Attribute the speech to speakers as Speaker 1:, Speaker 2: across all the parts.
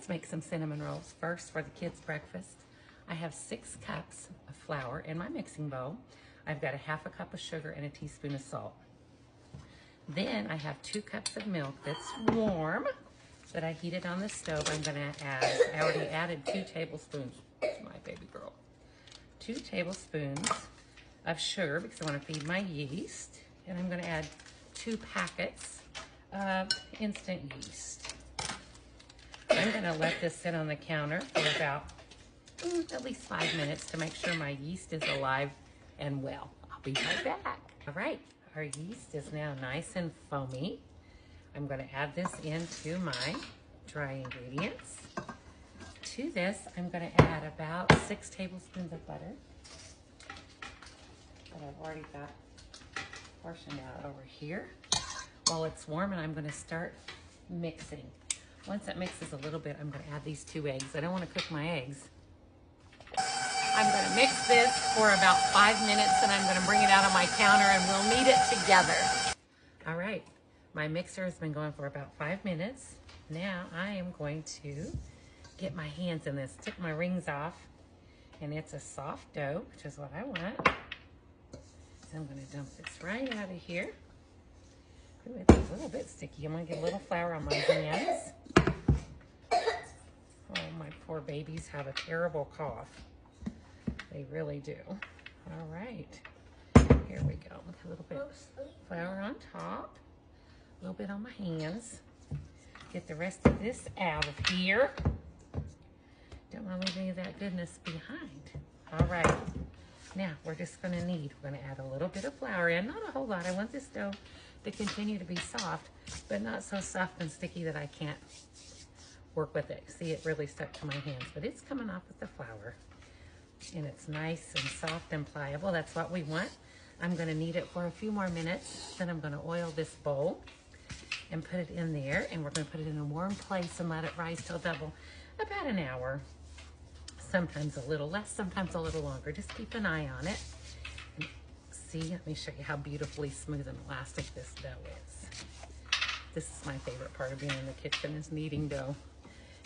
Speaker 1: make some cinnamon rolls. First, for the kids' breakfast, I have 6 cups of flour in my mixing bowl. I've got a half a cup of sugar and a teaspoon of salt. Then I have 2 cups of milk that's warm that I heated on the stove. I'm gonna add, I already added 2 tablespoons, my baby girl, 2 tablespoons of sugar because I wanna feed my yeast. And I'm gonna add 2 packets of instant yeast. I'm gonna let this sit on the counter for about at least 5 minutes to make sure my yeast is alive and well. I'll be right back. All right, our yeast is now nice and foamy. I'm gonna add this into my dry ingredients. To this, I'm gonna add about 6 tablespoons of butter that I've already got portioned out over here. While it's warm, and I'm gonna start mixing. Once it mixes a little bit, I'm gonna add these 2 eggs. I don't wanna cook my eggs. I'm gonna mix this for about 5 minutes, and I'm gonna bring it out on my counter and we'll knead it together. All right, my mixer has been going for about 5 minutes. Now I am going to get my hands in this, take my rings off, and it's a soft dough, which is what I want. So I'm gonna dump this right out of here. Ooh, it's a little bit sticky. I'm gonna get a little flour on my hands. Oh, my poor babies have a terrible cough. They really do. All right, here we go. A little bit of flour on top, a little bit on my hands. Get the rest of this out of here. Don't want to leave any of that goodness behind. All right, now we're just gonna we're gonna add a little bit of flour in, not a whole lot. I want this dough to continue to be soft, but not so soft and sticky that I can't work with it. See, it really stuck to my hands, but it's coming off with the flour. And it's nice and soft and pliable. That's what we want. I'm gonna knead it for a few more minutes. Then I'm gonna oil this bowl and put it in there. And we're gonna put it in a warm place and let it rise till double, about an hour. Sometimes a little less, sometimes a little longer. Just keep an eye on it. And see, let me show you how beautifully smooth and elastic this dough is. This is my favorite part of being in the kitchen, is kneading dough.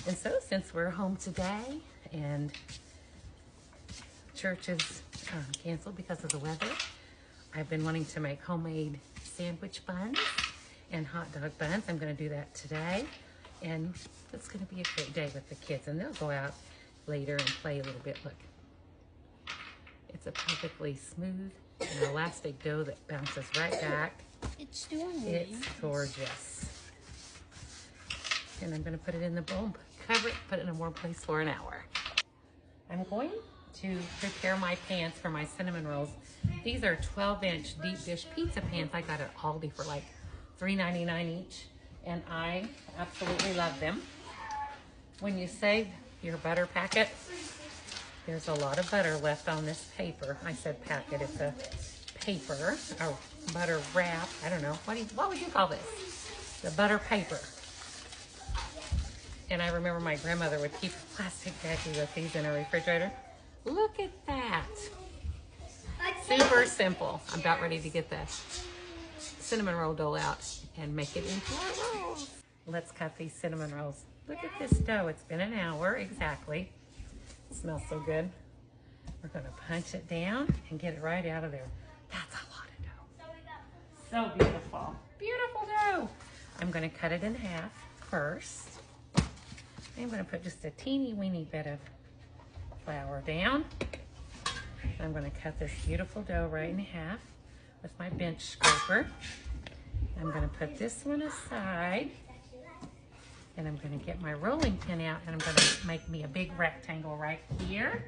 Speaker 1: And so since we're home today and church is canceled because of the weather, I've been wanting to make homemade sandwich buns and hot dog buns. I'm gonna do that today. And it's gonna be a great day with the kids. And they'll go out later and play a little bit. Look, it's a perfectly smooth and elastic dough that bounces right back.
Speaker 2: It's doing it.
Speaker 1: It's gorgeous. And I'm gonna put it in the bowl, cover it, put it in a warm place for an hour. I'm going to prepare my pans for my cinnamon rolls. These are 12-inch deep dish pizza pans. I got at Aldi for like $3.99 each, and I absolutely love them. When you save your butter packet, there's a lot of butter left on this paper. I said packet, it's a paper, or butter wrap. I don't know, what would you call this? The butter paper. And I remember my grandmother would keep a plastic baggie with these in her refrigerator. Look at that. Super simple. I'm about ready to get the cinnamon roll dough out and make it into our rolls. Let's cut these cinnamon rolls. Look at this dough. It's been an hour exactly. It smells so good. We're gonna punch it down and get it right out of there. That's a lot of dough. So beautiful. Beautiful dough. I'm gonna cut it in half first. I'm gonna put just a teeny weeny bit of flour down. I'm gonna cut this beautiful dough right in half with my bench scraper. I'm gonna put this one aside, and I'm gonna get my rolling pin out, and I'm gonna make me a big rectangle right here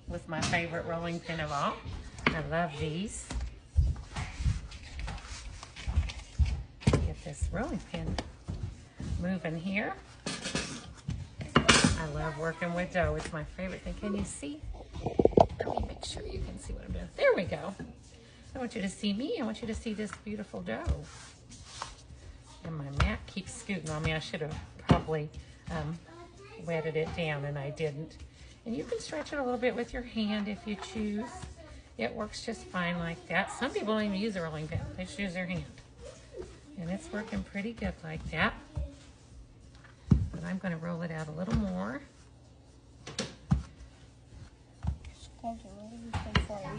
Speaker 1: with my favorite rolling pin of all. I love these. Get this rolling pin moving here. I love working with dough. It's my favorite thing. Can you see? Let me make sure you can see what I'm doing. There we go. I want you to see me. I want you to see this beautiful dough. And my mat keeps scooting on me. I should have probably wetted it down, and I didn't. And you can stretch it a little bit with your hand if you choose. It works just fine like that. Some people don't even use a rolling pin. They just use their hand. And it's working pretty good like that. But I'm going to roll it out a little more.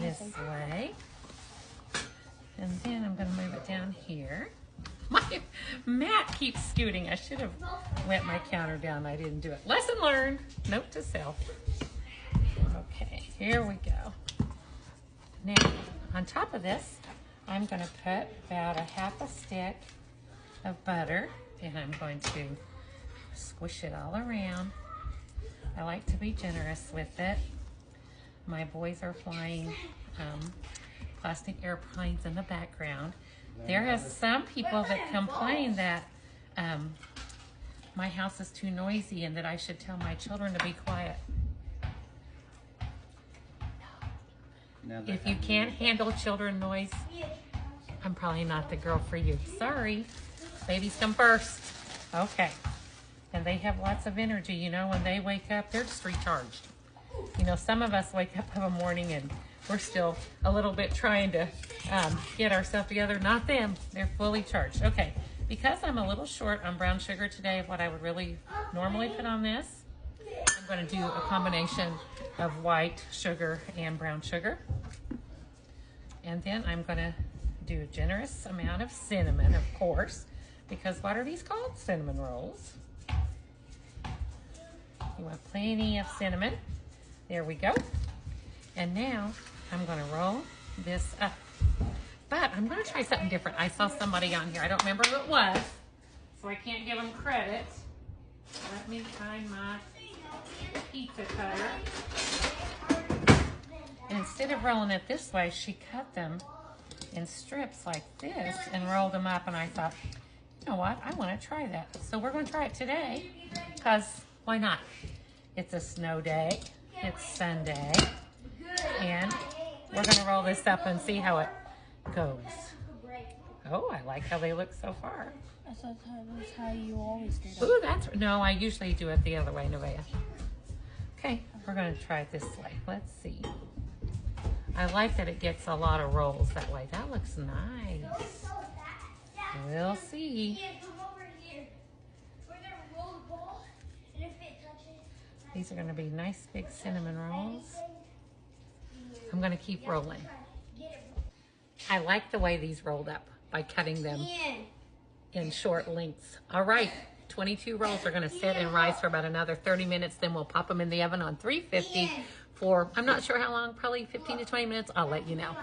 Speaker 1: This way. And then I'm going to move it down here. My mat keeps scooting. I should have wet my counter down. I didn't do it. Lesson learned. Note to self. Okay, here we go. Now, on top of this, I'm going to put about a half a stick of butter, and I'm going to squish it all around. I like to be generous with it. My boys are flying plastic airplanes in the background. There are some people that complain that my house is too noisy and that I should tell my children to be quiet. If you can't handle children noise, I'm probably not the girl for you. Sorry. Babies come first. Okay. And they have lots of energy, you know, when they wake up, they're just recharged. You know, some of us wake up in the morning and we're still a little bit trying to get ourselves together. Not them. They're fully charged. Okay. Because I'm a little short on brown sugar today of what I would really normally put on this, I'm going to do a combination of white sugar and brown sugar. And then I'm going to do a generous amount of cinnamon, of course, because what are these called? Cinnamon rolls. You want plenty of cinnamon. There we go. And now I'm going to roll this up. But I'm going to try something different. I saw somebody on here. I don't remember who it was, so I can't give them credit. Let me find my pizza cutter. And instead of rolling it this way, she cut them in strips like this and rolled them up. And I thought, you know what? I want to try that. So we're going to try it today because why not? It's a snow day. It's Sunday. And we're going to roll this up and see how it goes. Oh, I like how they look so far.
Speaker 2: I thought that's how you always do it.
Speaker 1: Ooh, that's, no, I usually do it the other way, Nevaeh. Okay, we're going to try it this way. Let's see. I like that it gets a lot of rolls that way. That looks nice. We'll see. These are going to be nice big cinnamon rolls. I'm going to keep rolling. I like the way these rolled up by cutting them in short lengths. All right, 22 rolls are going to sit and rise for about another 30 minutes. Then we'll pop them in the oven on 350 for, I'm not sure how long, probably 15 to 20 minutes. I'll let you know.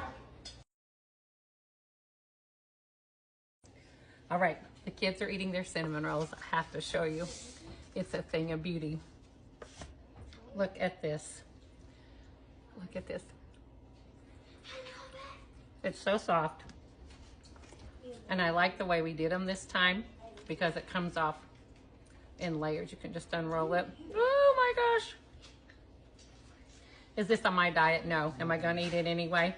Speaker 1: All right, the kids are eating their cinnamon rolls. I have to show you. It's a thing of beauty. Look at this. Look at this. It's so soft. And I like the way we did them this time because it comes off in layers. You can just unroll it. Oh my gosh. Is this on my diet? No. Am I going to eat it anyway?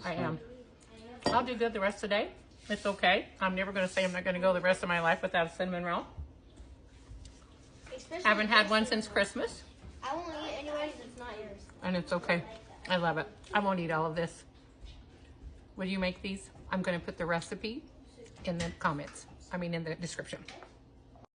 Speaker 1: I am. I'll do good the rest of the day. It's okay. I'm never going to say I'm not going to go the rest of my life without a cinnamon roll. Haven't had one since Christmas.
Speaker 2: I won't eat it anyway because it's not yours.
Speaker 1: And it's okay. I love it. I won't eat all of this. Would you make these? I'm going to put the recipe in the comments. I mean in the description.